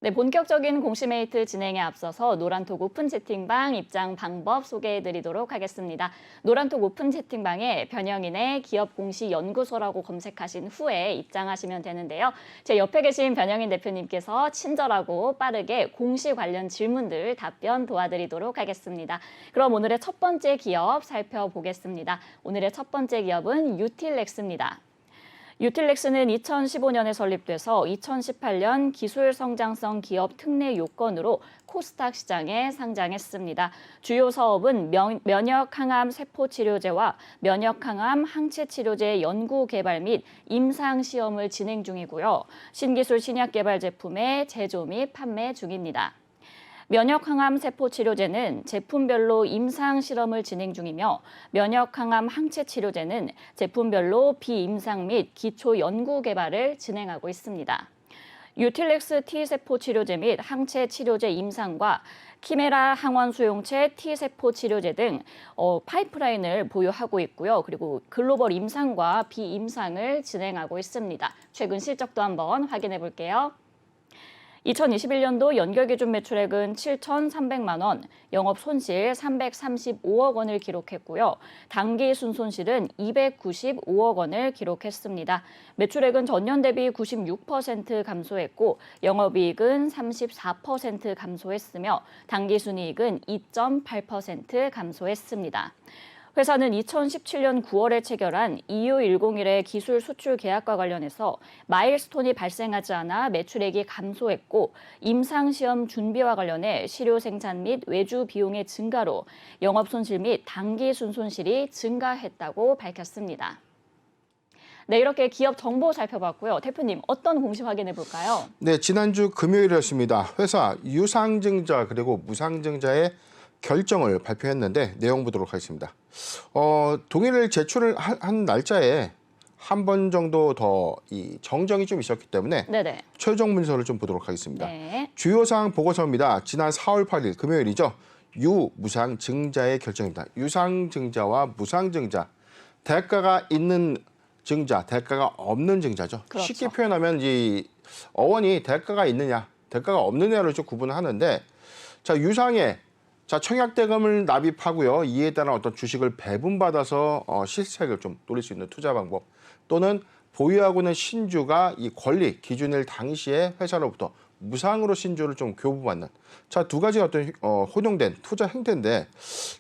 네, 본격적인 공시메이트 진행에 앞서서 노란톡 오픈 채팅방 입장 방법 소개해드리도록 하겠습니다. 노란톡 오픈 채팅방에 변영인의 기업공시연구소라고 검색하신 후에 입장하시면 되는데요. 제 옆에 계신 변영인 대표님께서 친절하고 빠르게 공시 관련 질문들 답변 도와드리도록 하겠습니다. 그럼 오늘의 첫 번째 기업 살펴보겠습니다. 오늘의 첫 번째 기업은 유틸렉스입니다. 유틸렉스는 2015년에 설립돼서 2018년 기술 성장성 기업 특례 요건으로 코스닥 시장에 상장했습니다. 주요 사업은 면역 항암 세포 치료제와 면역 항암 항체 치료제 연구 개발 및 임상 시험을 진행 중이고요. 신기술 신약 개발 제품의 제조 및 판매 중입니다. 면역항암 세포치료제는 제품별로 임상 실험을 진행 중이며 면역항암 항체 치료제는 제품별로 비임상 및 기초 연구 개발을 진행하고 있습니다. 유틸렉스 T세포 치료제 및 항체 치료제 임상과 키메라 항원 수용체 T세포 치료제 등 파이프라인을 보유하고 있고요. 그리고 글로벌 임상과 비임상을 진행하고 있습니다. 최근 실적도 한번 확인해 볼게요. 2021년도 연결기준 매출액은 7,300만 원, 영업 손실 335억 원을 기록했고요. 당기 순손실은 295억 원을 기록했습니다. 매출액은 전년 대비 96% 감소했고 영업이익은 34% 감소했으며 당기순이익은 2.8% 감소했습니다. 회사는 2017년 9월에 체결한 EU101의 기술 수출 계약과 관련해서 마일스톤이 발생하지 않아 매출액이 감소했고 임상시험 준비와 관련해 시료 생산 및 외주 비용의 증가로 영업손실 및 당기순손실이 증가했다고 밝혔습니다. 네, 이렇게 기업 정보 살펴봤고요. 대표님, 어떤 공시 확인해 볼까요? 네, 지난주 금요일이었습니다. 회사 유상증자 그리고 무상증자의 결정을 발표했는데 내용 보도록 하겠습니다. 동의를 제출을 한 날짜에 한 번 정도 더 이 정정이 좀 있었기 때문에 네네. 최종 문서를 좀 보도록 하겠습니다. 네. 주요사항 보고서입니다. 지난 4월 8일 금요일이죠. 유무상증자의 결정입니다. 유상증자와 무상증자, 대가가 있는 증자, 대가가 없는 증자죠. 그렇죠. 쉽게 표현하면 이 어원이 대가가 있느냐, 대가가 없느냐를 좀 구분하는데, 자 유상에 청약대금을 납입하고요. 이에 따른 어떤 주식을 배분받아서 실색을 좀 노릴 수 있는 투자 방법, 또는 보유하고 있는 신주가 이 권리 기준일 당시에 회사로부터 무상으로 신주를 좀 교부받는, 자 두 가지 어떤 혼용된 투자 행태인데,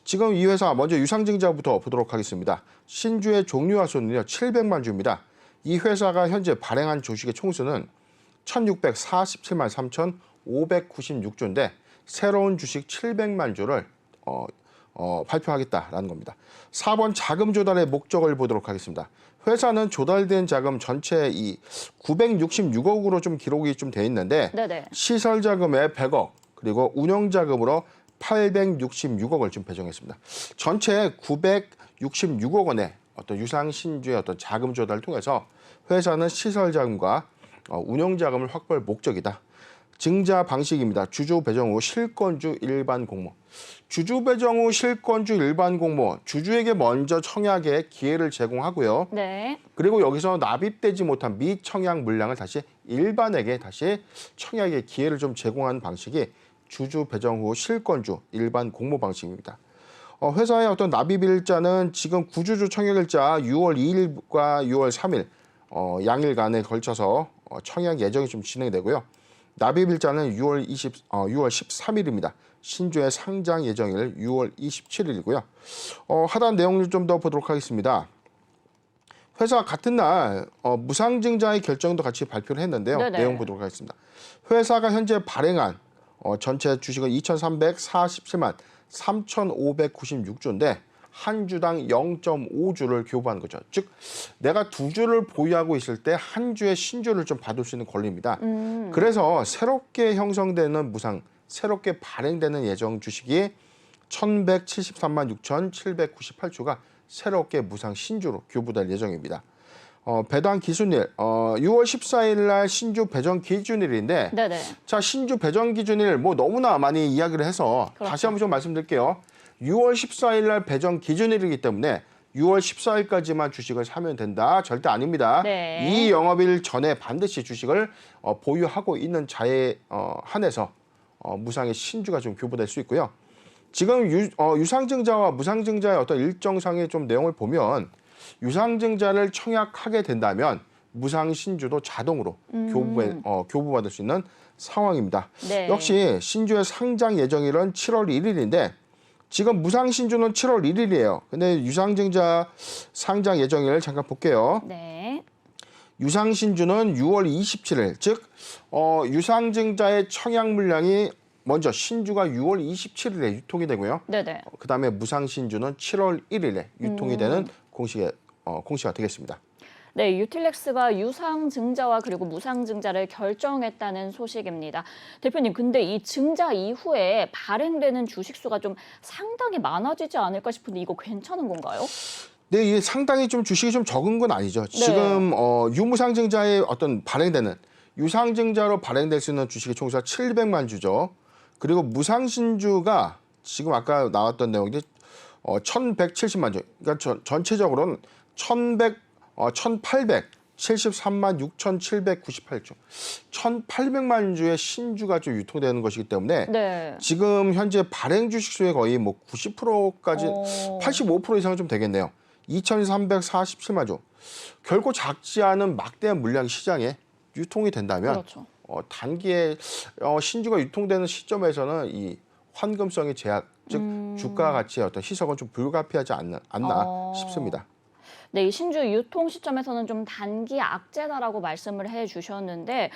지금 이 회사 먼저 유상증자부터 보도록 하겠습니다. 신주의 종류와 수는요 700만 주입니다. 이 회사가 현재 발행한 주식의 총수는 1,647만 3,596주인데 새로운 주식 700만 주를 발표하겠다라는 겁니다. 4번 자금 조달의 목적을 보도록 하겠습니다. 회사는 조달된 자금 전체 이 966억으로 좀 기록이 좀 돼 있는데, 네네. 시설 자금에 100억 그리고 운영 자금으로 866억을 좀 배정했습니다. 전체 966억 원의 어떤 유상 신주의 어떤 자금 조달을 통해서 회사는 시설 자금과 운영 자금을 확보할 목적이다. 증자 방식입니다. 주주 배정 후 실권주 일반 공모. 주주 배정 후 실권주 일반 공모. 주주에게 먼저 청약의 기회를 제공하고요. 네. 그리고 여기서 납입되지 못한 미청약 물량을 다시 일반에게 다시 청약의 기회를 좀 제공하는 방식이 주주 배정 후 실권주 일반 공모 방식입니다. 회사의 어떤 납입 일자는 지금 구주주 청약 일자 6월 2일과 6월 3일 양일간에 걸쳐서 청약 예정이 좀 진행되고요. 납입 일자는 6월 13일입니다. 신주의 상장 예정일 6월 27일이고요. 하단 내용을 좀 더 보도록 하겠습니다. 회사 같은 날 무상증자의 결정도 같이 발표를 했는데요. 네네. 내용 보도록 하겠습니다. 회사가 현재 발행한 전체 주식은 2,347만 3,596주인데 한 주당 0.5주를 교부하는 거죠. 즉 내가 두 주를 보유하고 있을 때 한 주의 신주를 좀 받을 수 있는 권리입니다. 그래서 새롭게 형성되는 무상, 새롭게 발행되는 예정 주식이 1,173만 6,798주가 새롭게 무상 신주로 교부될 예정입니다. 배당 기준일 6월 14일 날 신주 배정 기준일인데, 네네. 자 신주 배정 기준일 뭐 너무나 많이 이야기를 해서 그렇죠. 다시 한번 좀 말씀드릴게요. 6월 14일 날 배정 기준일이기 때문에 6월 14일까지만 주식을 사면 된다. 절대 아닙니다. 네. 이 영업일 전에 반드시 주식을 보유하고 있는 자에 한해서 무상의 신주가 좀 교부될 수 있고요. 지금 유상증자와 무상증자의 어떤 일정상의 좀 내용을 보면 유상증자를 청약하게 된다면 무상신주도 자동으로 교부받을 수 있는 상황입니다. 네. 역시 신주의 상장 예정일은 7월 1일인데 지금 무상신주는 7월 1일이에요. 근데 유상증자 상장 예정일을 잠깐 볼게요. 네. 유상신주는 6월 27일, 즉 유상증자의 청약 물량이 먼저 신주가 6월 27일에 유통이 되고요. 네네. 그다음에 무상신주는 7월 1일에 유통이 되는 공시가 되겠습니다. 네, 유틸렉스가 유상증자와 그리고 무상증자를 결정했다는 소식입니다. 대표님, 근데 이 증자 이후에 발행되는 주식수가 좀 상당히 많아지지 않을까 싶은데 이거 괜찮은 건가요? 네, 이게 상당히 좀 주식이 좀 적은 건 아니죠. 지금 유무상증자에 어떤 발행되는 유상증자로 발행될 수 있는 주식의 총수가 700만 주죠. 그리고 무상신주가 지금 아까 나왔던 내용이 1,170만 주. 그러니까 전체적으로는 1,873만 6,798주. 1,800만 주의 신주가 좀 유통되는 것이기 때문에 네. 지금 현재 발행 주식 수의 거의 뭐 90%까지 85% 이상은 좀 되겠네요. 2,347만 주. 결코 작지 않은 막대한 물량이 시장에 유통이 된다면 그렇죠. 단기에 신주가 유통되는 시점에서는 이 환금성의 제약, 즉 주가 가치의 어떤 희석은 좀 불가피하지 않나 싶습니다. 네, 이 신주 유통 시점에서는 좀 단기 악재다라고 말씀을 해주셨는데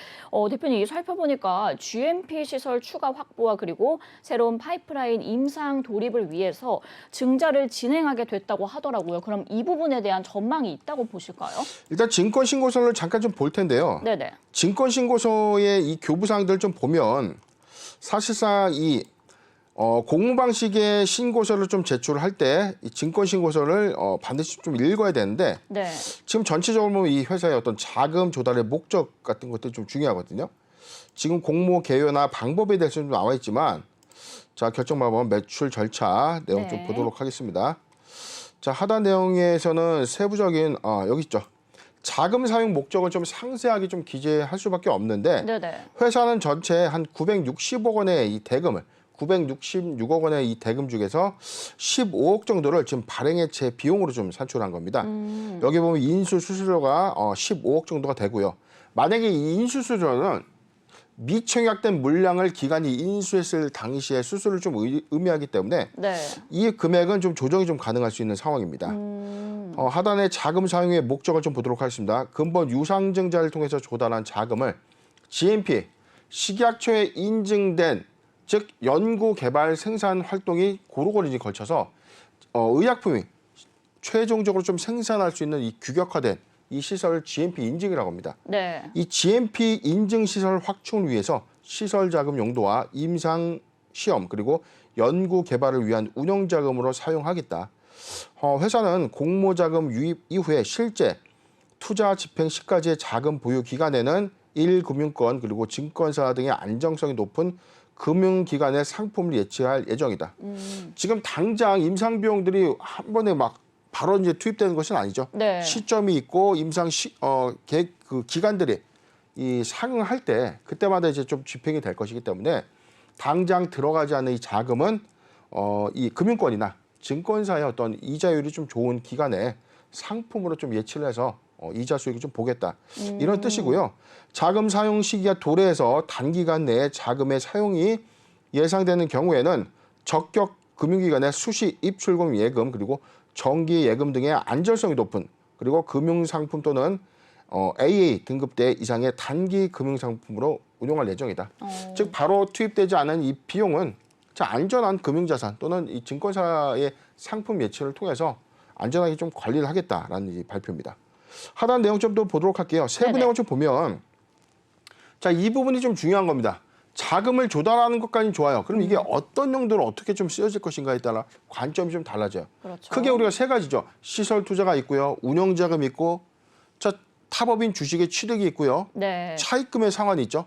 대표님 이 살펴보니까 GMP 시설 추가 확보와 그리고 새로운 파이프라인 임상 도입을 위해서 증자를 진행하게 됐다고 하더라고요. 그럼 이 부분에 대한 전망이 있다고 보실까요? 일단 증권신고서를 잠깐 좀 볼 텐데요. 네네. 증권신고서의 이 교부사항들을 좀 보면 사실상 이 공무 방식의 신고서를 좀 제출할 때 이 증권신고서를 반드시 좀 읽어야 되는데 네. 지금 전체적으로 보면 이 회사의 어떤 자금 조달의 목적 같은 것들이 좀 중요하거든요. 지금 공모 개요나 방법에 대해서 좀 나와 있지만 자 결정 방법 매출 절차 내용 좀 네. 보도록 하겠습니다. 자 하단 내용에서는 세부적인 여기 있죠. 자금 사용 목적을 좀 상세하게 좀 기재할 수밖에 없는데 네네. 회사는 전체 한 960억 원의 이 대금을 966억 원의 이 대금 중에서 15억 정도를 지금 발행해체 비용으로 좀 산출한 겁니다. 여기 보면 인수 수수료가 15억 정도가 되고요. 만약에 이 인수 수수료는 미청약된 물량을 기관이 인수했을 당시의 수수료를 좀 의미하기 때문에 네. 이 금액은 좀 조정이 좀 가능할 수 있는 상황입니다. 하단의 자금 사용의 목적을 좀 보도록 하겠습니다. 근본 유상증자를 통해서 조달한 자금을 GMP, 식약처에 인증된 즉 연구 개발 생산 활동이 고루고루 걸쳐서 의약품이 최종적으로 좀 생산할 수 있는 이 규격화된 이 시설 GMP 인증이라고 합니다. 네. 이 GMP 인증 시설 확충을 위해서 시설 자금 용도와 임상 시험 그리고 연구 개발을 위한 운영 자금으로 사용하겠다. 회사는 공모 자금 유입 이후에 실제 투자 집행 시까지의 자금 보유 기간에는 1금융권 그리고 증권사 등의 안정성이 높은 금융기관의 상품을 예치할 예정이다. 지금 당장 임상 비용들이 한 번에 막 바로 이제 투입되는 것은 아니죠. 네. 시점이 있고 임상 그 기관들이 이 상응할 때 그때마다 이제 좀 집행이 될 것이기 때문에 당장 들어가지 않는 이 자금은 이 금융권이나 증권사의 어떤 이자율이 좀 좋은 기관에 상품으로 좀 예치를 해서 이자 수익을 좀 보겠다. 이런 뜻이고요. 자금 사용 시기가 도래해서 단기간 내에 자금의 사용이 예상되는 경우에는 적격 금융기관의 수시 입출금 예금 그리고 정기 예금 등의 안전성이 높은 그리고 금융상품 또는 AA 등급대 이상의 단기 금융상품으로 운용할 예정이다. 즉 바로 투입되지 않은 이 비용은 안전한 금융자산 또는 이 증권사의 상품 예치를 통해서 안전하게 좀 관리를 하겠다라는 이 발표입니다. 하단 내용 좀 더 보도록 할게요. 세부 내용 좀 보면 이 부분이 좀 중요한 겁니다. 자금을 조달하는 것까지는 좋아요. 그럼 이게 어떤 용도로 어떻게 좀 쓰여질 것인가에 따라 관점이 좀 달라져요. 그렇죠. 크게 우리가 세 가지죠. 시설 투자가 있고요. 운영 자금이 있고 타법인 주식의 취득이 있고요. 네. 차입금의 상환이 있죠.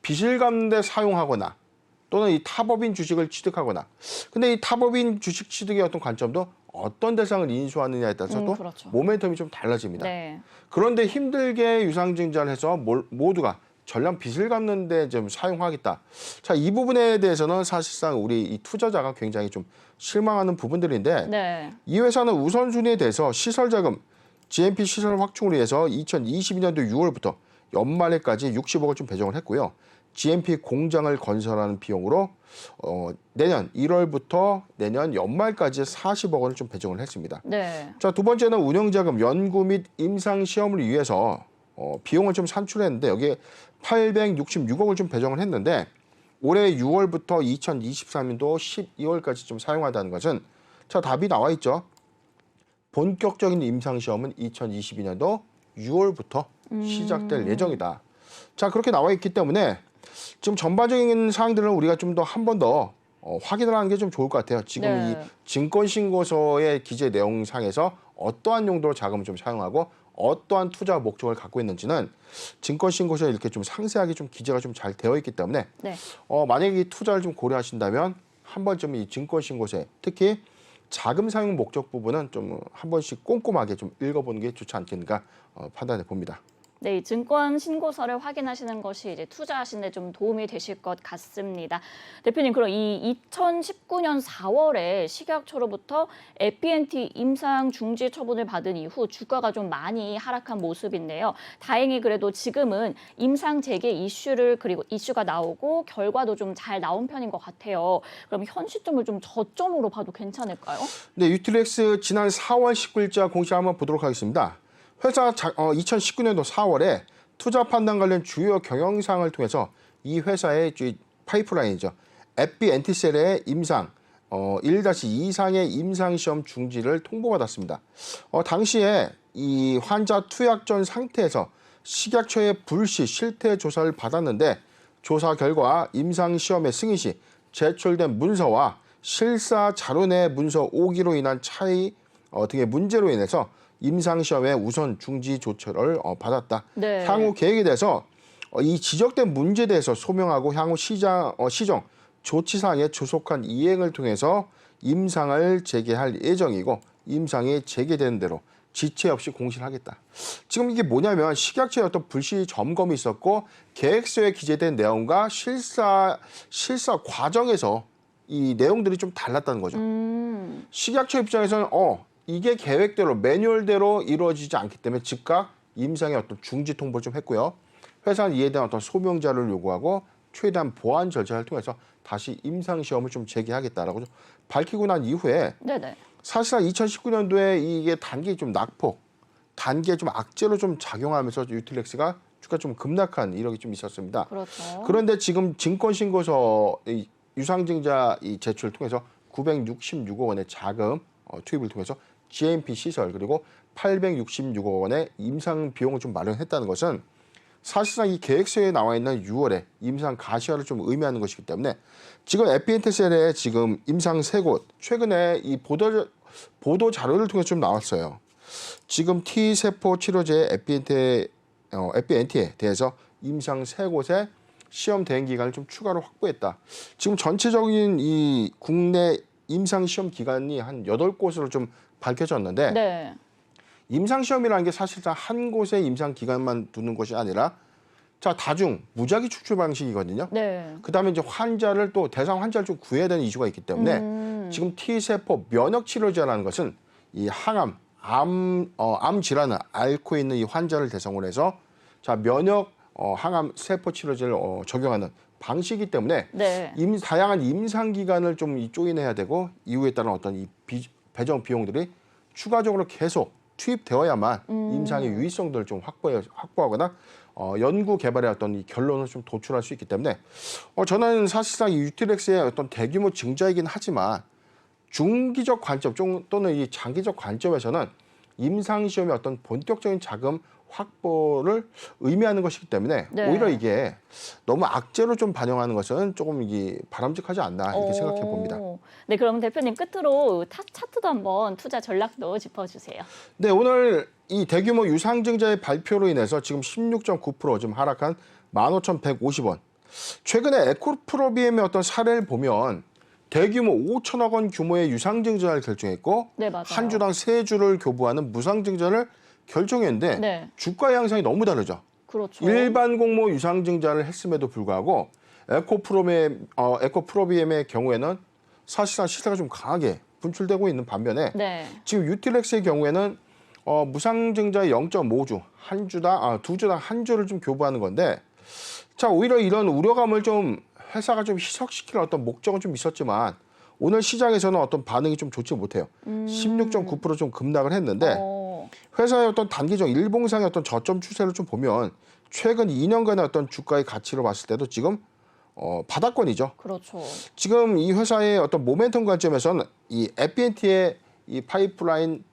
빚을 갚는 데 사용하거나 또는 이 타법인 주식을 취득하거나 근데 이 타법인 주식 취득의 어떤 관점도 어떤 대상을 인수하느냐에 따라서 또 그렇죠. 모멘텀이 좀 달라집니다. 네. 그런데 힘들게 유상증자를 해서 모두가 전량 빚을 갚는 데 좀 사용하겠다. 자, 이 부분에 대해서는 사실상 우리 이 투자자가 굉장히 좀 실망하는 부분들인데 네. 이 회사는 우선순위에 대해서 시설자금, GMP 시설 확충을 위해서 2022년도 6월부터 연말에까지 60억을 좀 배정을 했고요. GMP 공장을 건설하는 비용으로 내년 1월부터 내년 연말까지 40억 원을 좀 배정을 했습니다. 네. 자, 두 번째는 운영자금, 연구 및 임상 시험을 위해서 비용을 좀 산출했는데 여기에 866억을 좀 배정을 했는데 올해 6월부터 2023년도 12월까지 좀 사용하다는 것은 자, 답이 나와 있죠. 본격적인 임상 시험은 2022년도 6월부터 시작될 예정이다. 자, 그렇게 나와 있기 때문에 지금 전반적인 사항들은 우리가 좀 더 한 번 더 확인을 하는 게 좀 좋을 것 같아요. 지금 네. 이 증권신고서의 기재 내용상에서 어떠한 용도로 자금을 좀 사용하고 어떠한 투자 목적을 갖고 있는지는 증권신고서에 이렇게 좀 상세하게 좀 기재가 좀 잘 되어 있기 때문에 네. 만약에 이 투자를 좀 고려하신다면 한 번쯤 이 증권신고서에 특히 자금 사용 목적 부분은 좀 한 번씩 꼼꼼하게 좀 읽어보는 게 좋지 않겠는가 판단해 봅니다. 네, 이 증권 신고서를 확인하시는 것이 이제 투자하시는 데 좀 도움이 되실 것 같습니다. 대표님, 그럼 이 2019년 4월에 식약처로부터 에피엔티 임상 중지 처분을 받은 이후 주가가 좀 많이 하락한 모습인데요. 다행히 그래도 지금은 임상 재개 그리고 이슈가 나오고 결과도 좀 잘 나온 편인 것 같아요. 그럼 현 시점을 좀 저점으로 봐도 괜찮을까요? 네, 유틸렉스 지난 4월 19일자 공시 한번 보도록 하겠습니다. 회사 2019년도 4월에 투자 판단 관련 주요 경영사항을 통해서 이 회사의 파이프라인이죠. 에피엔티셀의 임상 1-2 이상의 임상시험 중지를 통보받았습니다. 당시에 이 환자 투약 전 상태에서 식약처의 불시 실태 조사를 받았는데 조사 결과 임상시험의 승인 시 제출된 문서와 실사 자료 내 문서 오기로 인한 차이 등의 문제로 인해서 임상시험의 우선 중지 조처를 받았다. 네. 향후 계획에 대해서 이 지적된 문제에 대해서 소명하고 향후 시정 조치사항에 조속한 이행을 통해서 임상을 재개할 예정이고 임상이 재개되는 대로 지체 없이 공시를 하겠다. 지금 이게 뭐냐면 식약처의 어떤 불시 점검이 있었고 계획서에 기재된 내용과 실사 과정에서 이 내용들이 좀 달랐다는 거죠. 식약처 입장에서는 이게 계획대로 매뉴얼대로 이루어지지 않기 때문에 즉각 임상의 어떤 중지 통보를 좀 했고요. 회사는 이에 대한 어떤 소명 자료를 요구하고 최대한 보완 절차를 통해서 다시 임상 시험을 좀 재개하겠다라고 밝히고 난 이후에 네네. 사실상 2019년도에 이게 단기 좀 낙폭, 단기에 좀 악재로 좀 작용하면서 유틸렉스가 주가 좀 급락한 이력이 좀 있었습니다. 그렇죠. 그런데 지금 증권신고서 유상증자 제출을 통해서 966억 원의 자금 투입을 통해서 GMP 시설 그리고 866억 원의 임상 비용을 좀 마련했다는 것은 사실상 이 계획서에 나와 있는 6월에 임상 가시화를 좀 의미하는 것이기 때문에 지금 에피엔테셀의 지금 임상 3곳 최근에 이 보도 자료를 통해서 좀 나왔어요. 지금 T세포 치료제 에피엔티에 대해서 임상 3곳의 시험 대행 기간을 좀 추가로 확보했다. 지금 전체적인 이 국내 임상 시험 기간이 한 8곳으로 좀 밝혀졌는데 네. 임상 시험이라는 게 사실상 한 곳의 임상 기간만 두는 것이 아니라 자, 다중 무작위 추출 방식이거든요. 네. 그다음에 이제 대상 환자를 좀 구해야 되는 이슈가 있기 때문에 지금 T세포 면역 치료제라는 것은 이 항암, 암 질환을 앓고 있는 이 환자를 대상으로 해서 자, 면역 항암 세포 치료제를 적용하는 방식이기 때문에 네. 다양한 임상 기간을 좀 조인해야 되고 이후에 따른 어떤 이 배정 비용들이 추가적으로 계속 투입되어야만 임상의 유의성들을 좀 확보하거나 연구 개발의 어떤 이 결론을 좀 도출할 수 있기 때문에 저는 사실상 이 유틸렉스의 어떤 대규모 증자이긴 하지만 중기적 관점 또는 이 장기적 관점에서는 임상 시험의 어떤 본격적인 자금 확보를 의미하는 것이기 때문에 네. 오히려 이게 너무 악재로 좀 반영하는 것은 조금 이게 바람직하지 않나 이렇게 생각해 봅니다. 네, 그럼 대표님 끝으로 차트도 한번 투자 전략도 짚어주세요. 네, 오늘 이 대규모 유상증자의 발표로 인해서 지금 16.9% 좀 하락한 15,150원. 최근에 에코프로비엠의 어떤 사례를 보면 대규모 5천억 원 규모의 유상증자를 결정했고 네, 맞아요. 한 주당 3주를 교부하는 무상증자를 결정했는데 네. 주가 양상이 너무 다르죠. 그렇죠. 일반 공모 유상증자를 했음에도 불구하고 에코프로비엠의 경우에는 사실상 시세가 좀 강하게 분출되고 있는 반면에 네. 지금 유틸렉스의 경우에는 무상증자의 0.5주, 두 주당 한 주를 좀 교부하는 건데 자, 오히려 이런 우려감을 좀 회사가 좀 희석시킬 어떤 목적은 좀 있었지만 오늘 시장에서는 어떤 반응이 좀 좋지 못해요. 16.9% 좀 급락을 했는데 회사의 어떤 단기적 일봉상의 어떤 저점 추세를 좀 보면 최근 2년간의 어떤 주가의 가치로 봤을 때도 지금 바닥권이죠. 그렇죠. 지금 이 회사의 어떤 모멘텀 관점에서는 이 에피엔티의 이 파이프라인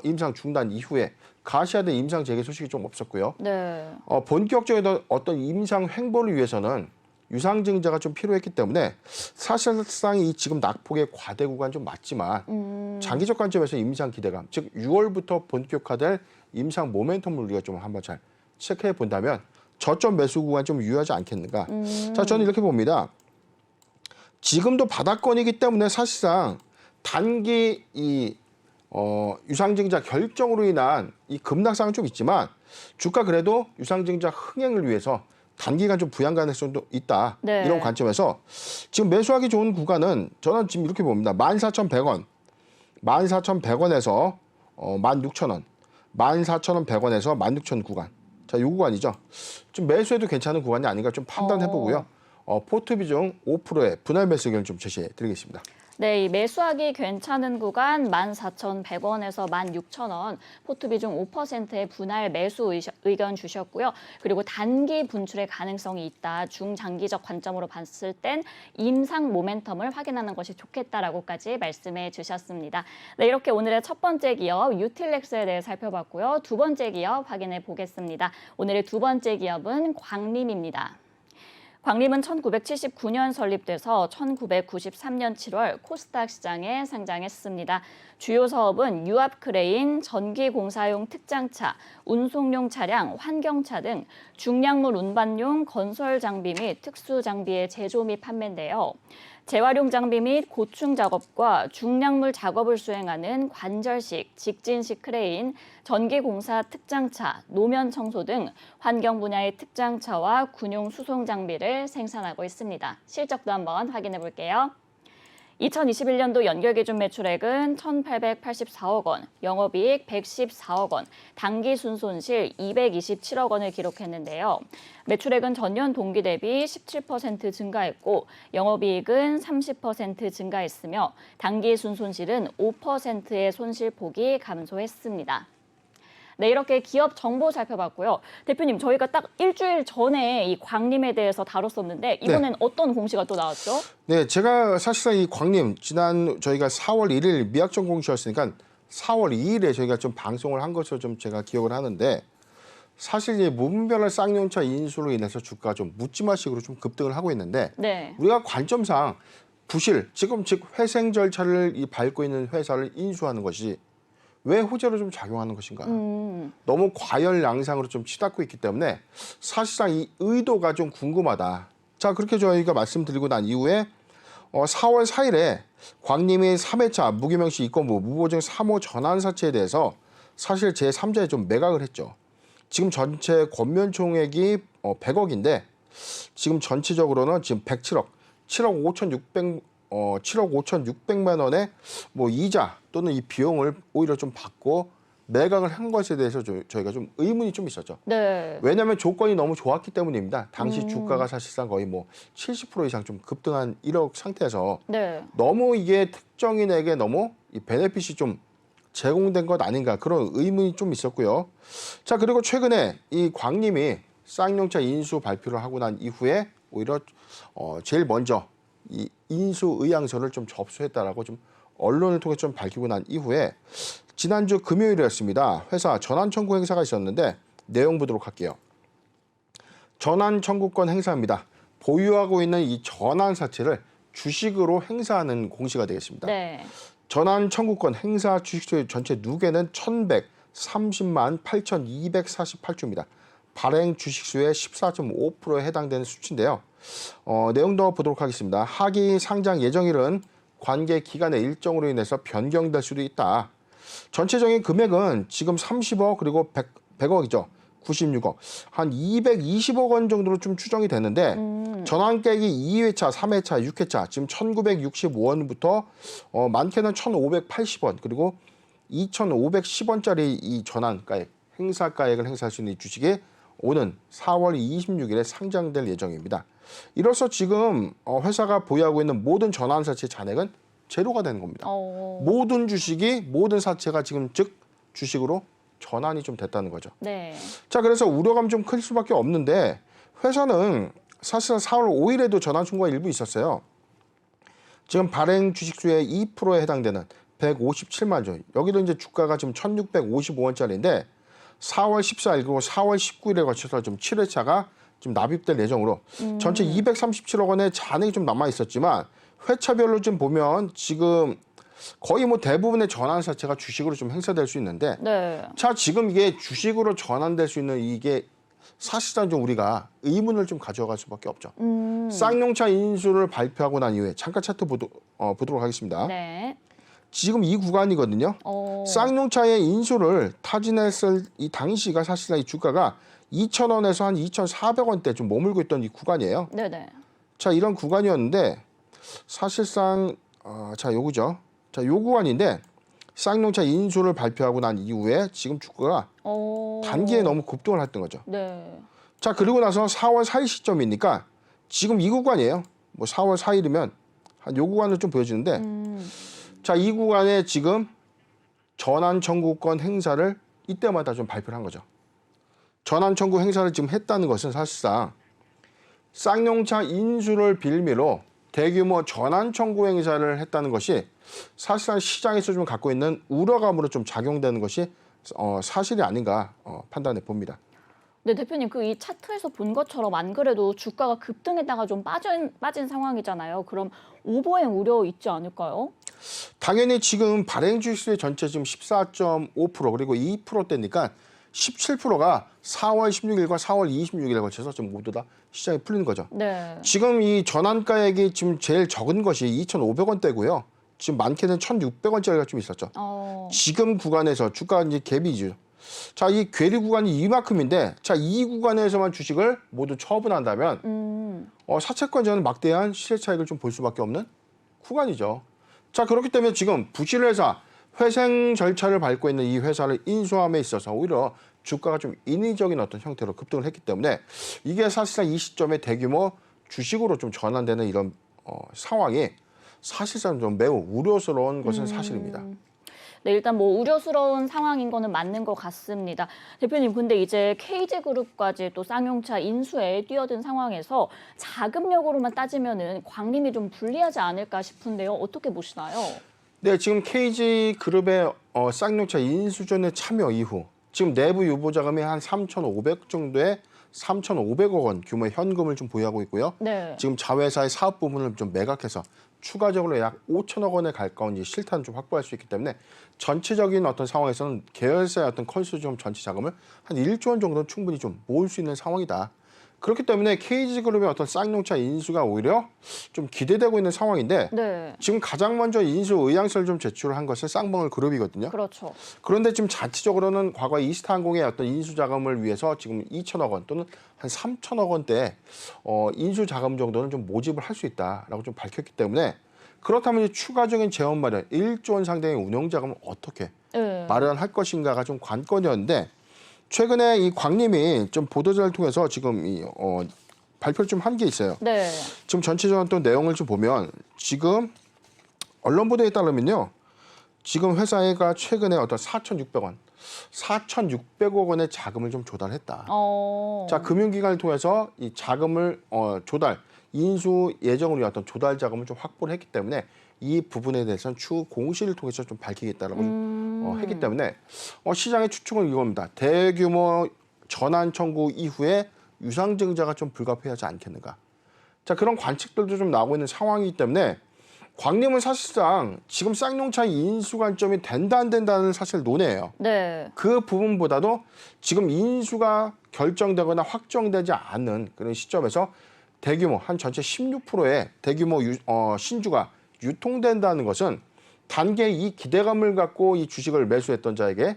임상 중단 이후에 가시아드 임상 재개 소식이 좀 없었고요. 네. 본격적인 어떤 임상 횡보를 위해서는 유상증자가 좀 필요했기 때문에 사실상 이 지금 낙폭의 과대 구간 좀 맞지만 장기적 관점에서 임상 기대감, 즉 6월부터 본격화될 임상 모멘텀을 우리가 좀 한번 잘 체크해 본다면 저점 매수 구간 좀 유효하지 않겠는가? 자, 저는 이렇게 봅니다. 지금도 바닥권이기 때문에 사실상 단기 이 유상증자 결정으로 인한 이 급락상은 좀 있지만 주가 그래도 유상증자 흥행을 위해서 단기간 좀 부양 가능성도 있다. 네. 이런 관점에서 지금 매수하기 좋은 구간은 저는 지금 이렇게 봅니다. 14,100원, 14,100원에서 16,000원, 14,000원 100원에서 16,000 구간. 자, 이 구간이죠. 좀 매수해도 괜찮은 구간이 아닌가 좀 판단해 보고요. 포트 비중 5%의 분할 매수 의견을 좀 제시해 드리겠습니다. 네, 이 매수하기 괜찮은 구간 14,100원에서 16,000원, 포트 비중 5%의 분할 매수 의견 주셨고요. 그리고 단기 분출의 가능성이 있다. 중장기적 관점으로 봤을 땐 임상 모멘텀을 확인하는 것이 좋겠다라고까지 말씀해 주셨습니다. 네, 이렇게 오늘의 첫 번째 기업 유틸렉스에 대해 살펴봤고요. 두 번째 기업 확인해 보겠습니다. 오늘의 두 번째 기업은 광림입니다. 광림은 1979년 설립돼서 1993년 7월 코스닥 시장에 상장했습니다. 주요 사업은 유압 크레인, 전기 공사용 특장차, 운송용 차량, 환경차 등 중량물 운반용 건설 장비 및 특수 장비의 제조 및 판매인데요. 재활용 장비 및 고충 작업과 중량물 작업을 수행하는 관절식, 직진식 크레인, 전기공사 특장차, 노면 청소 등 환경 분야의 특장차와 군용 수송 장비를 생산하고 있습니다. 실적도 한번 확인해 볼게요. 2021년도 연결기준 매출액은 1,884억 원, 영업이익 114억 원, 당기 순손실 227억 원을 기록했는데요. 매출액은 전년 동기 대비 17% 증가했고 영업이익은 30% 증가했으며 당기 순손실은 5%의 손실폭이 감소했습니다. 네, 이렇게 기업 정보 살펴봤고요. 대표님, 저희가 딱 일주일 전에 이 광림에 대해서 다뤘었는데 이번엔 어떤 공시가 또 나왔죠? 네, 제가 사실상 이 광림 지난 저희가 4월 1일 미약정 공시였으니까 4월 2일에 저희가 좀 방송을 한 것으로 좀 제가 기억을 하는데 사실 이제 무분별한 쌍용차 인수로 인해서 주가가 좀 묻지마식으로 좀 급등을 하고 있는데 네. 우리가 관점상 부실, 지금 즉 회생 절차를 밟고 있는 회사를 인수하는 것이 왜 호재로 좀 작용하는 것인가? 너무 과열 양상으로 좀 치닫고 있기 때문에 사실상 이 의도가 좀 궁금하다. 자, 그렇게 저희가 말씀드리고 난 이후에 4월 4일에 광림의 3회차 무기명시 이권부 무보증 3호 전환 사채에 대해서 사실 제3자에 좀 매각을 했죠. 지금 전체 권면총액이 100억인데 지금 전체적으로는 지금 107억, 7억 5,600만 원의 뭐 이자 또는 이 비용을 오히려 좀 받고 매각을 한 것에 대해서 저희가 좀 의문이 좀 있었죠. 네. 왜냐하면 조건이 너무 좋았기 때문입니다. 당시 주가가 사실상 거의 뭐 70% 이상 좀 급등한 1억 상태에서 네. 너무 이게 특정인에게 너무 이 베네핏이 좀 제공된 것 아닌가 그런 의문이 좀 있었고요. 자, 그리고 최근에 이 광림이 쌍용차 인수 발표를 하고 난 이후에 오히려 제일 먼저 이 인수 의향서를 좀 접수했다라고 좀 언론을 통해 좀 밝히고 난 이후에 지난주 금요일이었습니다. 회사 전환 청구 행사가 있었는데 내용 보도록 할게요. 전환 청구권 행사입니다. 보유하고 있는 이 전환 사채를 주식으로 행사하는 공시가 되겠습니다. 네. 전환 청구권 행사 주식수의 전체 누계는 1,130만 8,248주입니다. 발행 주식수의 14.5%에 해당되는 수치인데요. 내용 더 보도록 하겠습니다. 하기 상장 예정일은 관계 기간의 일정으로 인해서 변경될 수도 있다. 전체적인 금액은 지금 30억 그리고 100억이죠. 96억. 한 220억 원 정도로 좀 추정이 되는데 전환계획이 2회차, 3회차, 6회차 지금 1,965원부터 많게는 1,580원 그리고 2,510원짜리 이 전환가액, 행사가액을 행사할 수 있는 이 주식이 오는 4월 26일에 상장될 예정입니다. 이로써 지금 회사가 보유하고 있는 모든 전환사채 잔액은 제로가 되는 겁니다. 모든 주식이 모든 사채가 지금 즉 주식으로 전환이 좀 됐다는 거죠. 네. 자, 그래서 우려감이 좀 클 수밖에 없는데 회사는 사실은 4월 5일에도 전환 청구가 일부 있었어요. 지금 발행 주식수의 2%에 해당되는 157만 주. 여기도 이제 주가가 지금 1,655원짜리인데 4월 14일 그리고 4월 19일에 거쳐서 좀 7회차가 좀 납입될 예정으로 전체 237억 원의 잔액이 좀 남아 있었지만 회차별로 좀 보면 지금 거의 뭐 대부분의 전환사채가 주식으로 좀 행사될 수 있는데 네. 자, 지금 이게 주식으로 전환될 수 있는 이게 사실상 좀 우리가 의문을 좀 가져갈 수밖에 없죠. 쌍용차 인수를 발표하고 난 이후에 잠깐 차트 보도록 하겠습니다. 네. 지금 이 구간이거든요. 쌍용차의 인수를 타진했을 이 당시가 사실상 이 주가가 2,000원에서 한 2,400원대 좀 머물고 있던 이 구간이에요. 네네. 자, 이런 구간이었는데 사실상 자, 요거죠. 자, 요 구간인데 쌍용차 인수를 발표하고 난 이후에 지금 주가가 단기에 너무 급등을 했던 거죠. 네. 자, 그리고 나서 4월 4일 시점이니까 지금 이 구간이에요. 뭐 4월 4일이면 한 요 구간을 좀 보여주는데 자, 이 구간에 지금 전환 청구권 행사를 이때마다 좀 발표를 한 거죠. 전환 청구 행사를 지금 했다는 것은 사실상 쌍용차 인수를 빌미로 대규모 전환 청구 행사를 했다는 것이 사실상 시장에서 좀 갖고 있는 우려감으로 좀 작용되는 것이 사실이 아닌가 판단해 봅니다. 네, 대표님, 그 이 차트에서 본 것처럼 안 그래도 주가가 급등했다가 좀 빠진 상황이잖아요. 그럼 오버행 우려 있지 않을까요? 당연히 지금 발행 주식수의 전체 지금 14.5% 그리고 2%대니까 17%가 4월 16일과 4월 26일에 걸쳐서 지금 모두 다 시장이 풀리는 거죠. 네. 지금 이 전환가액이 지금 제일 적은 것이 2,500원대고요. 지금 많게는 1,600원짜리가 좀 있었죠. 지금 구간에서 주가 이제 갭이죠. 자, 이 괴리 구간이 이만큼인데, 자, 이 구간에서만 주식을 모두 처분한다면 사채권자는 막대한 시세 차익을 좀 볼 수밖에 없는 구간이죠. 자, 그렇기 때문에 지금 부실회사 회생 절차를 밟고 있는 이 회사를 인수함에 있어서 오히려 주가가 좀 인위적인 어떤 형태로 급등을 했기 때문에 이게 사실상 이 시점에 대규모 주식으로 좀 전환되는 이런 상황이 사실상 좀 매우 우려스러운 것은 사실입니다. 네, 일단 뭐 우려스러운 상황인 거는 맞는 것 같습니다. 대표님, 근데 이제 KG그룹까지 또 쌍용차 인수에 뛰어든 상황에서 자금력으로만 따지면은 광림이 좀 불리하지 않을까 싶은데요. 어떻게 보시나요? 네, 지금 KG그룹의 쌍용차 인수전에 참여 이후 지금 내부 유보 자금이 한 3,500 정도의 3,500억 원 규모의 현금을 좀 보유하고 있고요. 네. 지금 자회사의 사업 부분을 좀 매각해서 추가적으로 약 5천억 원에 가까운 이 실탄을 좀 확보할 수 있기 때문에 전체적인 어떤 상황에서는 계열사의 어떤 컨소시엄 전체 자금을 한 1조 원 정도는 충분히 좀 모을 수 있는 상황이다. 그렇기 때문에 KG그룹의 어떤 쌍용차 인수가 오히려 좀 기대되고 있는 상황인데 네. 지금 가장 먼저 인수 의향서를 좀 제출한 것은 쌍방울 그룹이거든요. 그렇죠. 그런데 지금 자체적으로는 과거 이스타항공의 어떤 인수 자금을 위해서 지금 2천억 원 또는 한 3천억 원대 인수 자금 정도는 좀 모집을 할 수 있다라고 좀 밝혔기 때문에 그렇다면 이제 추가적인 재원 마련 1조 원 상당의 운영 자금을 어떻게 네. 마련할 것인가가 좀 관건이었는데 최근에 이 광림이 좀 보도자를 통해서 지금 이 발표를 좀 한 게 있어요. 네. 지금 전체적인 또 내용을 좀 보면 지금 언론 보도에 따르면요. 지금 회사가 최근에 어떤 4,600억 원의 자금을 좀 조달했다. 자, 금융기관을 통해서 이 자금을 조달, 인수 예정으로 어떤 조달 자금을 좀 확보를 했기 때문에 이 부분에 대해서는 추후 공시를 통해서 좀 밝히겠다라고 했기 때문에 시장의 추측은 이겁니다. 대규모 전환 청구 이후에 유상증자가 좀 불가피하지 않겠는가. 자, 그런 관측들도 좀 나오고 있는 상황이기 때문에 광림은 사실상 지금 쌍용차 인수 관점이 된다 안 된다는 사실 논의예요. 네. 그 부분보다도 지금 인수가 결정되거나 확정되지 않은 그런 시점에서 대규모 한 전체 16%의 대규모 신주가 유통된다는 것은 단기에 이 기대감을 갖고 이 주식을 매수했던 자에게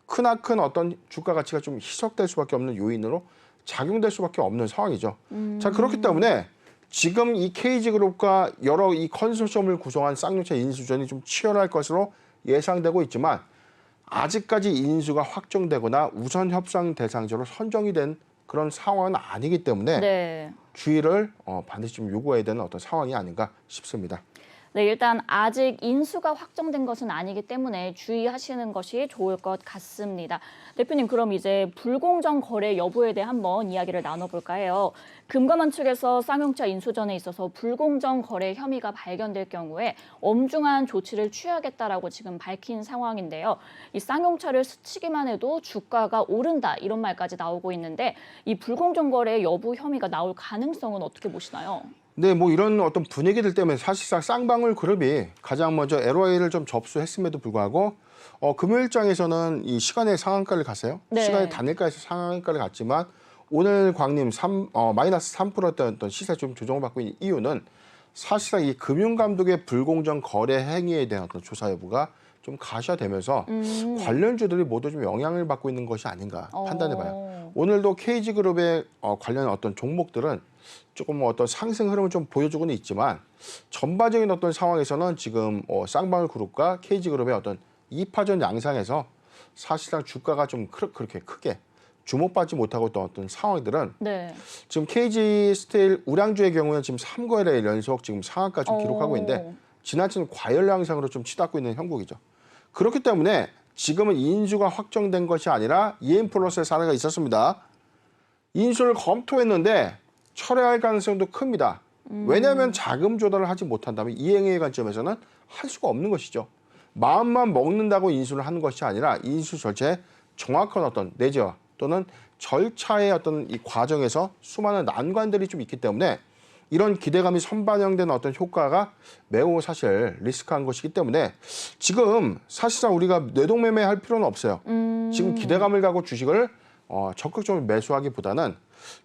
크나큰 어떤 주가 가치가 좀 희석될 수밖에 없는 요인으로 작용될 수밖에 없는 상황이죠. 자, 그렇기 때문에 지금 이 KG그룹과 여러 이 컨소시엄을 구성한 쌍용차 인수전이 좀 치열할 것으로 예상되고 있지만 아직까지 인수가 확정되거나 우선 협상 대상자로 선정이 된 그런 상황은 아니기 때문에 네. 주의를 반드시 좀 요구해야 되는 어떤 상황이 아닌가 싶습니다. 네, 일단 아직 인수가 확정된 것은 아니기 때문에 주의하시는 것이 좋을 것 같습니다. 대표님, 그럼 이제 불공정 거래 여부에 대해 한번 이야기를 나눠볼까 해요. 금감원 측에서 쌍용차 인수전에 있어서 불공정 거래 혐의가 발견될 경우에 엄중한 조치를 취하겠다라고 지금 밝힌 상황인데요. 이 쌍용차를 스치기만 해도 주가가 오른다 이런 말까지 나오고 있는데 이 불공정 거래 여부 혐의가 나올 가능성은 어떻게 보시나요? 네, 뭐 이런 어떤 분위기들 때문에 사실상 쌍방울 그룹이 가장 먼저 LOA를 좀 접수했음에도 불구하고 금요일장에서는 이 시간의 상한가를 갔어요. 네. 시간의 단일가에서 상한가를 갔지만 오늘 광림 마이너스 3%였던 어떤 시세 좀 조정을 받고 있는 이유는 사실상 이 금융감독의 불공정 거래 행위에 대한 어떤 조사 여부가 좀 가셔되면서 관련주들이 모두 좀 영향을 받고 있는 것이 아닌가 판단해봐요. 오늘도 KG그룹의 관련 어떤 종목들은 조금 어떤 상승 흐름을 좀 보여주고는 있지만 전반적인 어떤 상황에서는 지금 쌍방울 그룹과 KG그룹의 어떤 2파전 양상에서 사실상 주가가 좀 그렇게 크게 주목받지 못하고 있던 어떤 상황들은 네. 지금 KG 스테일 우량주의 경우는 지금 3거래일 연속 지금 상한가 좀 기록하고 있는데 지나친 과열 양상으로 좀 치닫고 있는 형국이죠. 그렇기 때문에 지금은 인수가 확정된 것이 아니라 EM플러스의 사례가 있었습니다. 인수를 검토했는데 철회할 가능성도 큽니다. 왜냐하면 자금 조달을 하지 못한다면 이행의 관점에서는 할 수가 없는 것이죠. 마음만 먹는다고 인수를 하는 것이 아니라 인수 절차에 정확한 어떤 내재화 또는 절차의 어떤 이 과정에서 수많은 난관들이 좀 있기 때문에 이런 기대감이 선반영된 어떤 효과가 매우 사실 리스크한 것이기 때문에 지금 사실상 우리가 뇌동매매할 필요는 없어요. 지금 기대감을 갖고 주식을 적극적으로 매수하기보다는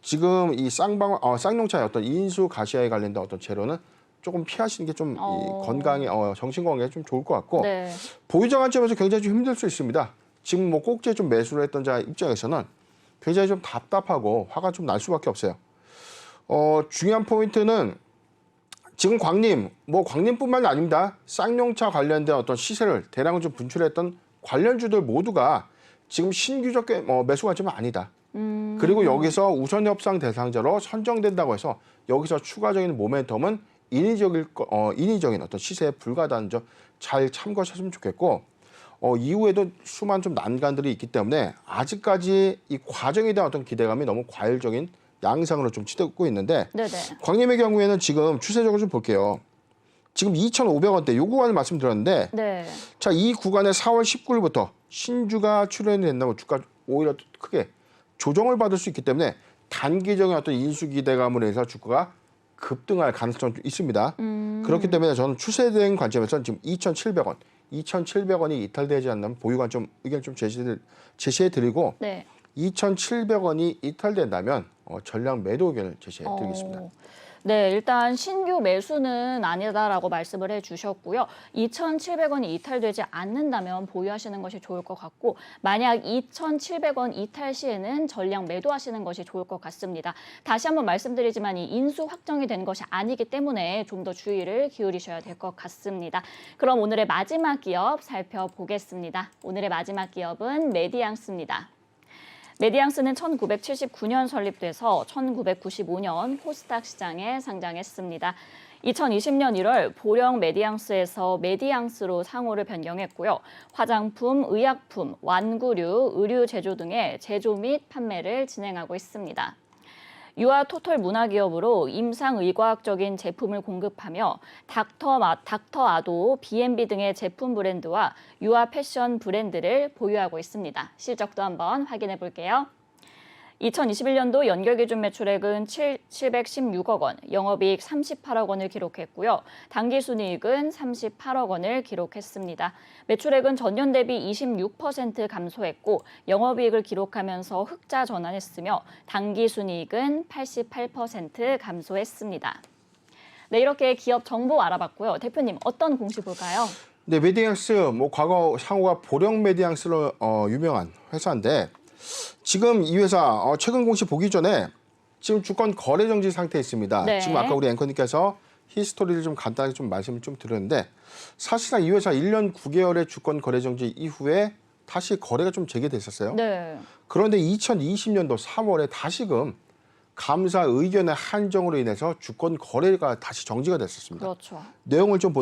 지금 이 쌍용차의 어떤 인수 가시화에 관련된 어떤 재료는 조금 피하시는 게 좀 건강에 정신 건강에 좀 좋을 것 같고 네. 보유자 관점에서 굉장히 좀 힘들 수 있습니다. 지금 뭐 꼭지에 좀 매수를 했던 자 입장에서는 굉장히 좀 답답하고 화가 좀 날 수밖에 없어요. 중요한 포인트는 지금 광림뿐만이 아닙니다. 쌍용차 관련된 어떤 시세를 대량을 좀 분출했던 관련주들 모두가 지금 신규적 매수 관점은 아니다. 그리고 여기서 우선 협상 대상자로 선정된다고 해서 여기서 추가적인 모멘텀은 인위적인 어떤 시세에 불과하다는 점 잘 참고하셨으면 좋겠고 이후에도 수많은 좀 난관들이 있기 때문에 아직까지 이 과정에 대한 어떤 기대감이 너무 과열적인 양상으로 좀 치닫고 있는데 네네. 광림의 경우에는 지금 추세적으로 좀 볼게요. 지금 2,500원대 요 구간을 말씀드렸는데 네. 자, 이 구간에 4월 19일부터 신주가 출현이 된다면 주가 오히려 크게 조정을 받을 수 있기 때문에 단기적인 어떤 인수 기대감으로 해서 주가가 급등할 가능성이 있습니다. 그렇기 때문에 저는 추세된 관점에서는 지금 2,700원이 이탈되지 않는 보유 관점 의견 좀 제시해드리고 네. 2,700원이 이탈된다면 전량 매도 의견을 제시해드리겠습니다. 네, 일단 신규 매수는 아니다라고 말씀을 해주셨고요. 2,700원이 이탈되지 않는다면 보유하시는 것이 좋을 것 같고 만약 2,700원 이탈 시에는 전량 매도하시는 것이 좋을 것 같습니다. 다시 한번 말씀드리지만 이 인수 확정이 된 것이 아니기 때문에 좀 더 주의를 기울이셔야 될 것 같습니다. 그럼 오늘의 마지막 기업 살펴보겠습니다. 오늘의 마지막 기업은 메디앙스입니다. 메디앙스는 1979년 설립돼서 1995년 코스닥 시장에 상장했습니다. 2020년 1월 보령 메디앙스에서 메디앙스로 상호를 변경했고요. 화장품, 의약품, 완구류, 의류 제조 등의 제조 및 판매를 진행하고 있습니다. 유아 토털 문화기업으로 임상의과학적인 제품을 공급하며 닥터아도, B&B 등의 제품 브랜드와 유아 패션 브랜드를 보유하고 있습니다. 실적도 한번 확인해 볼게요. 2021년도 연결기준 매출액은 716억 원, 영업이익 38억 원을 기록했고요. 당기순이익은 38억 원을 기록했습니다. 매출액은 전년 대비 26% 감소했고 영업이익을 기록하면서 흑자 전환했으며 당기순이익은 88% 감소했습니다. 네, 이렇게 기업 정보 알아봤고요. 대표님 어떤 공시 볼까요? 네, 메디앙스 뭐 과거 상호가 보령 메디앙스로 유명한 회사인데 지금 이 회사 최근 공시 보기 전에 지금 주권 거래 정지 상태에 있습니다. 네. 지금 아까 우리 앵커님께서 히스토리를 좀 간단히 좀 말씀을 좀 드렸는데 사실상 이 회사 1년 9개월의 주권 거래 정지 이후에 다시 거래가 좀 재개됐었어요. 네. 그런데 2020년도 3월에 다시금 감사 의견의 한정으로 인해서 주권 거래가 다시 정지가 됐었습니다. 그렇죠. 내용을 좀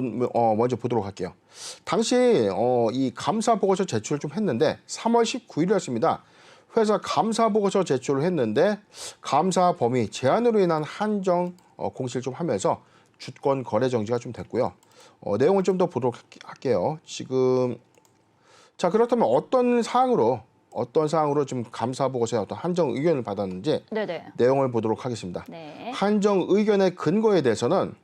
먼저 보도록 할게요. 당시 이 감사 보고서 제출을 좀 했는데 3월 19일이었습니다. 회사 감사 보고서 제출을 했는데 감사 범위 제한으로 인한 한정 공시를 좀 하면서 주권 거래 정지가 좀 됐고요. 내용을 좀 더 보도록 할게요. 지금 자 그렇다면 어떤 사항으로 지금 감사 보고서에 어떤 한정 의견을 받았는지 네네. 내용을 보도록 하겠습니다. 네. 한정 의견의 근거에 대해서는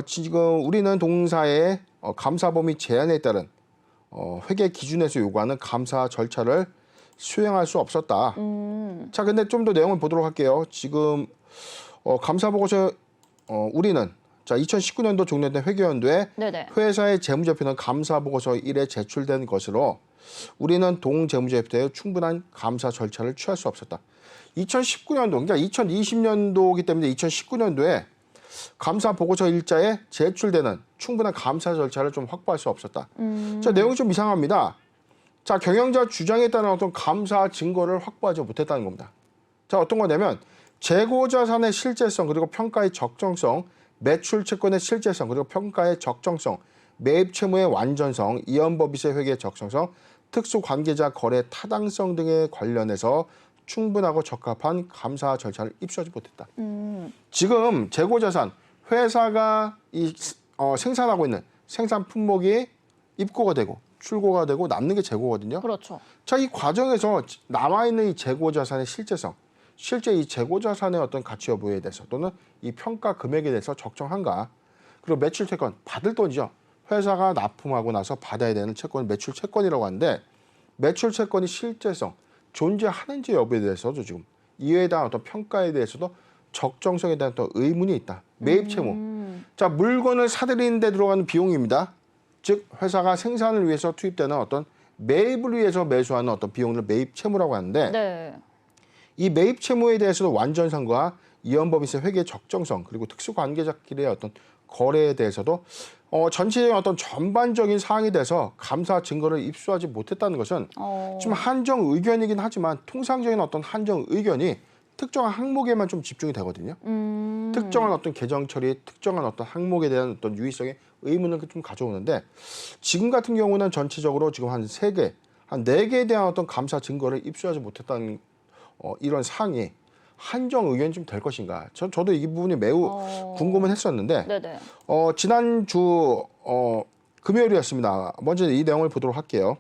지금 우리는 동사의 감사 범위 제한에 따른 회계 기준에서 요구하는 감사 절차를 수행할 수 없었다. 자, 근데 좀 더 내용을 보도록 할게요. 지금 감사 보고서 우리는 자 2019년도 종료된 회계연도에 네네. 회사의 재무제표는 감사 보고서 1에 제출된 것으로 우리는 동재무제표에 충분한 감사 절차를 취할 수 없었다. 2019년도, 그러니까 2020년도이기 때문에 2019년도에 감사 보고서 일자에 제출되는 충분한 감사 절차를 좀 확보할 수 없었다. 자, 내용이 좀 이상합니다. 자, 경영자 주장에 따른 어떤 감사 증거를 확보하지 못했다는 겁니다. 자, 어떤 거냐면 재고 자산의 실제성 그리고 평가의 적정성, 매출 채권의 실제성 그리고 평가의 적정성, 매입 채무의 완전성, 이연법인세 회계의 적정성, 특수 관계자 거래 타당성 등에 관련해서 충분하고 적합한 감사 절차를 입수하지 못했다. 지금 재고 자산 회사가 생산하고 있는 생산 품목이 입고가 되고 출고가 되고 남는 게 재고거든요. 그렇죠. 자, 이 과정에서 남아 있는 이 재고 자산의 실제성, 실제 이 재고 자산의 어떤 가치 여부에 대해서 또는 이 평가 금액에 대해서 적정한가? 그리고 매출 채권 받을 돈이죠. 회사가 납품하고 나서 받아야 되는 채권을 매출 채권이라고 하는데 매출 채권이 실제성, 존재하는지 여부에 대해서도 지금 이에 대한 어떤 평가에 대해서도 적정성에 대한 또 의문이 있다. 매입 채무. 자, 물건을 사들이는 데 들어가는 비용입니다. 즉 회사가 생산을 위해서 투입되는 어떤 매입을 위해서 매수하는 어떤 비용을 매입 채무라고 하는데 네. 이 매입 채무에 대해서도 완전성과 이연법인세 회계 적정성 그리고 특수 관계자끼리의 어떤 거래에 대해서도 전체적인 어떤 전반적인 사항에 대해서 감사 증거를 입수하지 못했다는 것은 지금 한정 의견이긴 하지만 통상적인 어떤 한정 의견이 특정한 항목에만 좀 집중이 되거든요. 특정한 어떤 개정 처리, 특정한 어떤 항목에 대한 어떤 유의성의 의문을 좀 가져오는데 지금 같은 경우는 전체적으로 지금 한 3개, 한 4개에 대한 어떤 감사 증거를 입수하지 못했다는 이런 사항이 한정 의견이 좀 될 것인가? 저도 이 부분이 매우 궁금은 했었는데 네네. 지난주 금요일이었습니다. 먼저 이 내용을 보도록 할게요.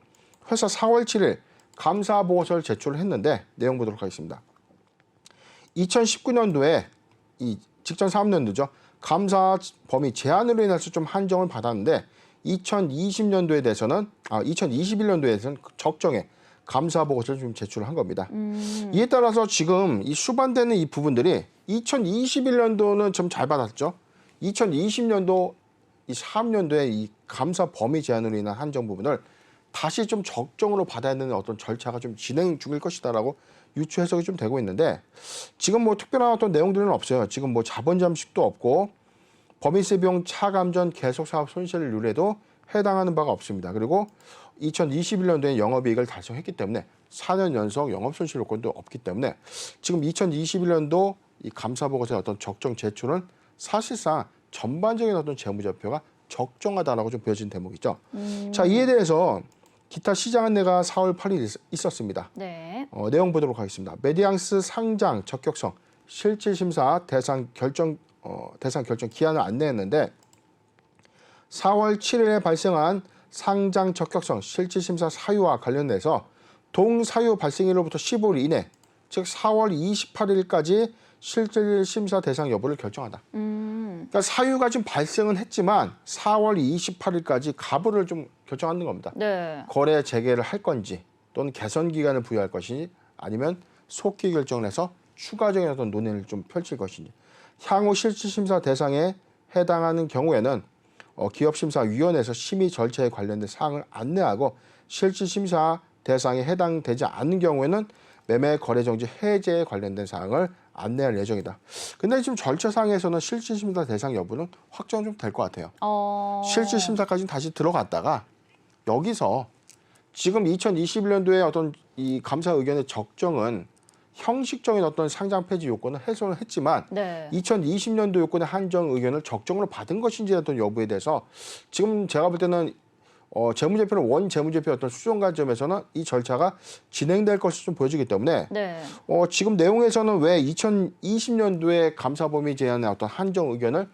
회사 4월 7일 감사 보고서를 제출을 했는데 내용 보도록 하겠습니다. 2019년도에 이 직전 3년도죠. 감사 범위 제한으로 인해서 좀 한정을 받았는데 2020년도에 대해서는 2021년도에서는 적정에 감사 보고서를 좀 제출을 한 겁니다. 이에 따라서 지금 이 수반되는 이 부분들이 2021년도는 좀 잘 받았죠. 2020년도 이 3년도에 이 감사 범위 제한으로 인한 한정 부분을 다시 좀 적정으로 받아야 되는 어떤 절차가 좀 진행 중일 것이다라고 유추 해석이 좀 되고 있는데 지금 뭐 특별한 어떤 내용들은 없어요. 지금 뭐 자본 잠식도 없고 법인세 비용 차감 전 계속 사업 손실을 유래도 해당하는 바가 없습니다. 그리고 2021년도에 영업이익을 달성했기 때문에 4년 연속 영업손실 요건도 없기 때문에 지금 2021년도 이 감사보고서의 어떤 적정 제출은 사실상 전반적인 어떤 재무제표가 적정하다라고 좀 보여진 대목이죠. 자, 이에 대해서 기타 시장 안내가 4월 8일 있었습니다. 네. 내용 보도록 하겠습니다. 메디앙스 상장 적격성 실질심사 대상 결정 기한을 안내했는데 4월 7일에 발생한 상장 적격성 실질심사 사유와 관련해서 동사유 발생일로부터 15일 이내, 즉 4월 28일까지 실질심사 대상 여부를 결정하다. 그러니까 사유가 지금 발생은 했지만 4월 28일까지 가부를 좀 결정하는 겁니다. 네. 거래 재개를 할 건지 또는 개선 기간을 부여할 것인지 아니면 속기 결정을 해서 추가적인 어떤 논의를 좀 펼칠 것인지 향후 실질심사 대상에 해당하는 경우에는 기업심사위원회에서 심의 절차에 관련된 사항을 안내하고 실질심사 대상에 해당되지 않는 경우에는 매매 거래 정지 해제에 관련된 사항을 안내할 예정이다. 근데 지금 절차상에서는 실질심사 대상 여부는 확정 좀 될 것 같아요. 실질심사까지는 다시 들어갔다가 여기서 지금 2021년도에 어떤 이 감사 의견의 적정은 형식적인 어떤 상장 폐지 요건을 해소를 했지만 네. 2020년도 요건의 한정 의견을 적정으로 받은 것인지 어떤 여부에 대해서 지금 제가 볼 때는 재무제표는 원 재무제표 어떤 수정 관점에서는 이 절차가 진행될 것으로 좀 보여지기 때문에 네. 지금 내용에서는 왜 2020년도에 감사 범위 제한의 어떤 한정 의견을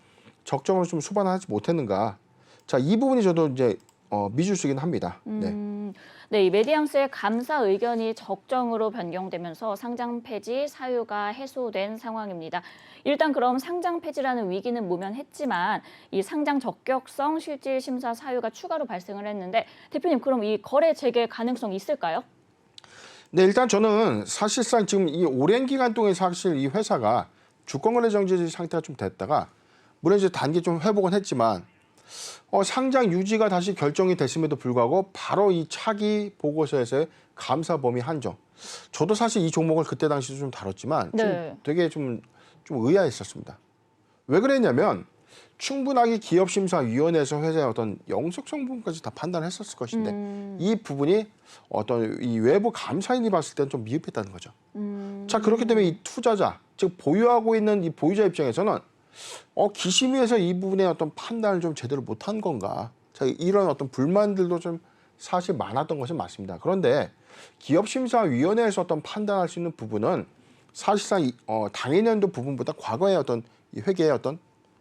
적정으로 좀 수반하지 못했는가? 자, 이 부분이 저도 이제 미줄수긴 합니다. 네. 네, 이 메디앙스의 감사 의견이 적정으로 변경되면서 상장 폐지 사유가 해소된 상황입니다. 일단 그럼 상장 폐지라는 위기는 모면했지만 이 상장 적격성 실질 심사 사유가 추가로 발생을 했는데 대표님 그럼 이 거래 재개 가능성이 있을까요? 네, 일단 저는 사실상 지금 이 오랜 기간 동안 사실 이 회사가 주권거래 정지 상태가 좀 됐다가 물론 이제 단기 좀 회복은 했지만 상장 유지가 다시 결정이 됐음에도 불구하고 바로 이 차기 보고서에서의 감사 범위 한정. 저도 사실 이 종목을 그때 당시도 좀 다뤘지만 네. 좀 되게 좀 의아했었습니다. 왜 그랬냐면 충분하게 기업심사위원회에서 회사의 어떤 영속성 부분까지 다 판단했었을 것인데 이 부분이 어떤 이 외부 감사인이 봤을 때는 좀 미흡했다는 거죠. 자, 그렇기 때문에 이 투자자, 즉 보유하고 있는 이 보유자 입장에서는 기심위에서 이 부분의 어떤 판단을 좀 제대로 못한 건가? 자, 이런 어떤 불만들도 좀 사실 많았던 것은 맞습니다. 그런데 기업심사위원회에서 어떤 판단할 수 있는 부분은 사실상 당해년도 부분보다 과거의 어떤 이 회계의 어떤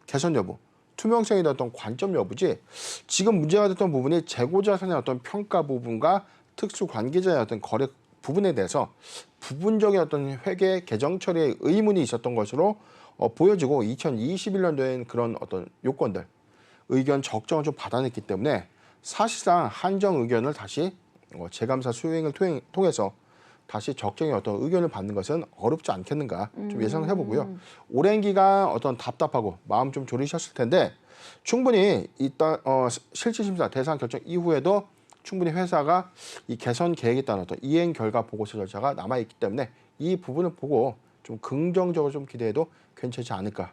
개선 여부, 투명성에 대한 어떤 관점 여부지 지금 문제가 됐던 부분이 재고자산의 어떤 평가 부분과 특수 관계자의 어떤 거래 부분에 대해서 부분적인 어떤 회계 개정 처리에 의문이 있었던 것으로 보여지고 2021년도에는 그런 어떤 요건들 의견 적정을 좀 받아냈기 때문에 사실상 한정 의견을 다시 재감사 수행을 통해서 다시 적정의 어떤 의견을 받는 것은 어렵지 않겠는가 좀 예상을 해보고요. 오랜 기간 어떤 답답하고 마음 좀 졸이셨을 텐데 충분히 일단 실질심사 대상 결정 이후에도 충분히 회사가 이 개선 계획에 따른 어떤 이행 결과 보고서 절차가 남아 있기 때문에 이 부분을 보고 좀 긍정적으로 좀 기대해도 괜찮지 않을까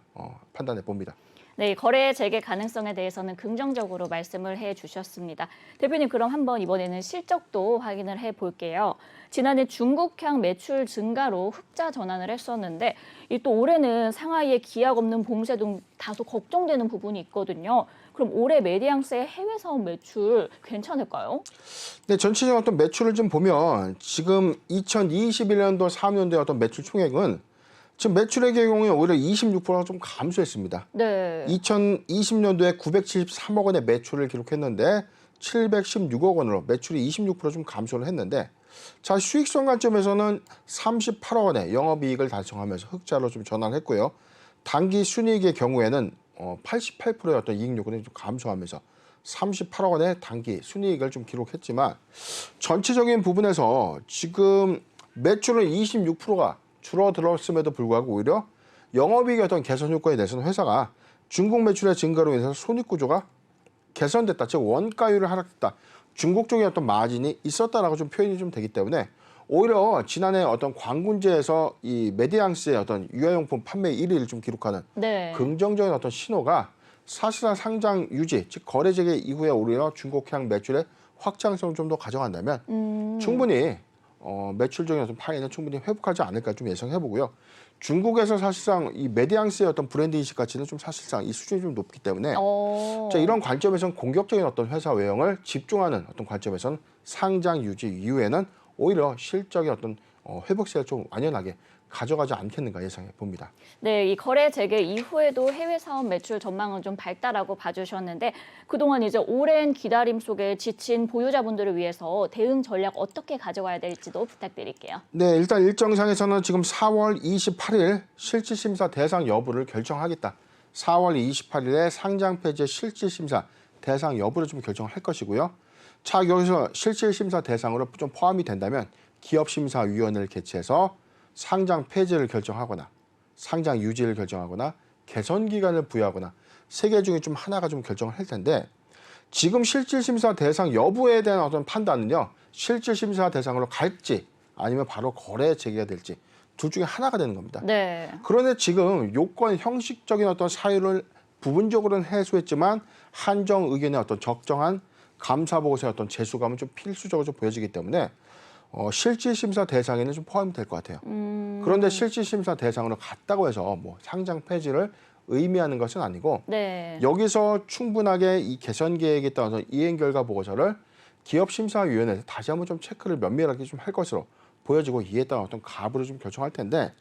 판단해 봅니다. 네, 거래 재개 가능성에 대해서는 긍정적으로 말씀을 해주셨습니다. 대표님 그럼 한번 이번에는 실적도 확인을 해볼게요. 지난해 중국향 매출 증가로 흑자 전환을 했었는데 또 올해는 상하이의 기약 없는 봉쇄 등 다소 걱정되는 부분이 있거든요. 그럼 올해 메디앙스의 해외 사업 매출 괜찮을까요? 네, 전체적인 어떤 매출을 좀 보면 지금 2021년도 3년도의 어떤 매출 총액은 지금 매출의 경우에 오히려 26%가 좀 감소했습니다. 네. 2020년도에 973억 원의 매출을 기록했는데 716억 원으로 매출이 26%좀 감소를 했는데 자, 수익성 관점에서는 38억 원의 영업이익을 달성하면서 흑자로 좀 전환했고요. 단기 순이익의 경우에는 88%의 어떤 이익 요건이 좀 감소하면서 38억 원의 단기 순이익을 좀 기록했지만 전체적인 부분에서 지금 매출은 26%가 줄어들었음에도 불구하고 오히려 영업이익의 어떤 개선 효과에 대해서는 회사가 중국 매출의 증가로 인해서 손익 구조가 개선됐다. 즉 원가율을 하락했다. 중국 쪽에 어떤 마진이 있었다라고 좀 표현이 좀 되기 때문에 오히려 지난해 어떤 광군제에서 이 메디앙스의 어떤 유아용품 판매 1위를 좀 기록하는 네. 긍정적인 어떤 신호가 사실상 상장 유지, 즉 거래 재개 이후에 오히려 중국향 매출의 확장성을 좀 더 가져간다면 충분히 매출적인 어떤 파이는 충분히 회복하지 않을까 좀 예상해 보고요. 중국에서 사실상 이 메디앙스의 어떤 브랜드 인식 가치는 좀 사실상 이 수준이 좀 높기 때문에 자, 이런 관점에서는 공격적인 어떤 회사 외형을 집중하는 어떤 관점에서는 상장 유지 이후에는 오히려 실적의 어떤 회복세를 좀 완연하게 가져가지 않겠는가 예상해 봅니다. 네, 이 거래 재개 이후에도 해외 사업 매출 전망은 좀 밝다라고 봐주셨는데 그동안 이제 오랜 기다림 속에 지친 보유자분들을 위해서 대응 전략 어떻게 가져가야 될지도 부탁드릴게요. 네, 일단 일정상에서는 지금 4월 28일 실질심사 대상 여부를 결정하겠다. 4월 28일에 상장 폐지 실질심사 대상 여부를 좀 결정할 것이고요. 자, 여기서 실질심사 대상으로 좀 포함이 된다면 기업심사위원회를 개최해서 상장 폐지를 결정하거나 상장 유지를 결정하거나 개선 기간을 부여하거나 세 개 중에 좀 하나가 좀 결정을 할 텐데 지금 실질심사 대상 여부에 대한 어떤 판단은요. 실질심사 대상으로 갈지 아니면 바로 거래 재개가 될지 둘 중에 하나가 되는 겁니다. 네. 그런데 지금 요건 형식적인 어떤 사유를 부분적으로는 해소했지만 한정 의견의 어떤 적정한 감사 보고서의 어떤 재수감은 좀 필수적으로 좀 보여지기 때문에 실질심사 대상에는 좀 포함이 될 것 같아요. 그런데 실질심사 대상으로 갔다고 해서 뭐 상장 폐지를 의미하는 것은 아니고 네. 여기서 충분하게 이 개선 계획에 따라서 이행 결과 보고서를 기업심사위원회에서 다시 한번 좀 체크를 면밀하게 좀 할 것으로 보여지고 이에 따라 어떤 가부를 좀 결정할 텐데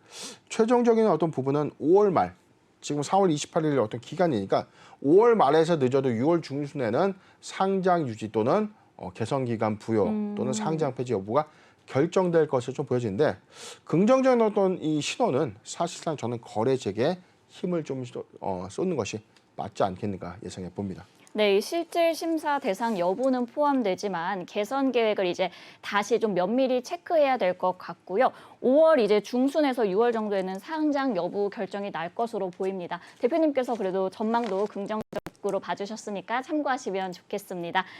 최종적인 어떤 부분은 5월 말 지금 4월 28일 어떤 기간이니까 5월 말에서 늦어도 6월 중순에는 상장 유지 또는 개선 기간 부여 또는 상장 폐지 여부가 결정될 것으로 좀 보여지는데 긍정적인 어떤 이 신호는 사실상 저는 거래 재개에 힘을 좀 쏟는 것이 맞지 않겠는가 예상해 봅니다. 네, 이 실질 심사 대상 여부는 포함되지만 개선 계획을 이제 다시 좀 면밀히 체크해야 될 것 같고요. 5월 이제 중순에서 6월 정도에는 상장 여부 결정이 날 것으로 보입니다. 대표님께서 그래도 전망도 긍정적으로 봐주셨으니까 참고하시면 좋겠습니다.